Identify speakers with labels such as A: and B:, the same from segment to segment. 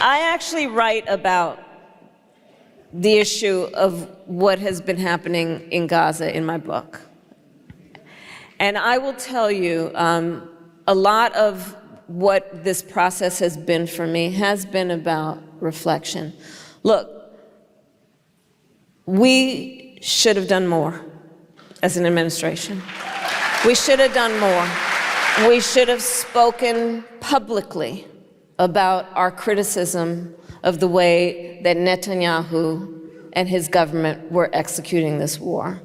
A: I actually write about the issue of what has been happening in Gaza in my book. And I will tell you, a lot of what this process has been for me has been about reflection. Look, we should have done more as an administration. We should have done more. We should have spoken publicly about our criticism of the way that Netanyahu and his government were executing this war.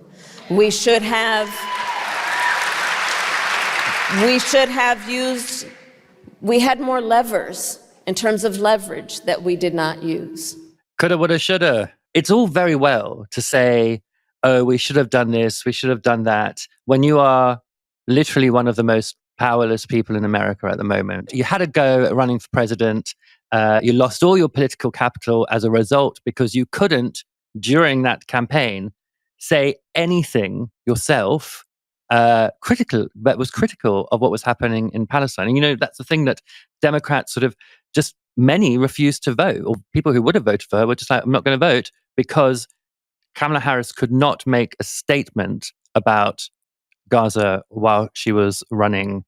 A: We should have used, we had more levers in terms of leverage that we did not use.
B: Coulda, woulda, shoulda. It's all very well to say, oh, we should have done this, we should have done that, when you are literally one of the most powerless people in America at the moment. You had a go at running for president. You lost all your political capital as a result because you couldn't, during that campaign, say anything yourself critical of what was happening in Palestine. And, you know, that's the thing that Democrats sort of just many refused to vote, or people who would have voted for her were just like, I'm not going to vote, because Kamala Harris could not make a statement about Gaza while she was running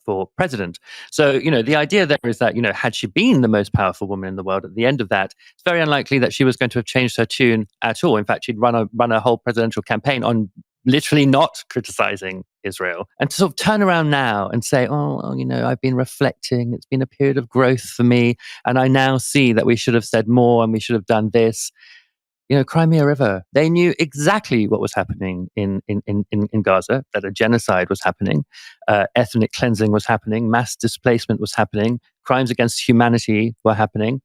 B: for president. So, you know, the idea there is that, you know, had she been the most powerful woman in the world at the end of that, it's very unlikely that she was going to have changed her tune at all. In fact, she'd run a whole presidential campaign on literally not criticizing Israel. And to sort of turn around now and say, oh, well, you know, I've been reflecting, it's been a period of growth for me, and I now see that we should have said more and we should have done this. You know, Crimea River, they knew exactly what was happening in Gaza, that a genocide was happening, ethnic cleansing was happening, mass displacement was happening, crimes against humanity were happening.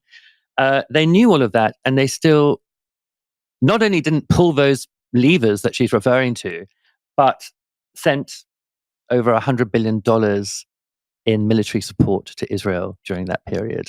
B: They knew all of that, and they still not only didn't pull those levers that she's referring to, but sent over $100 billion in military support to Israel during that period.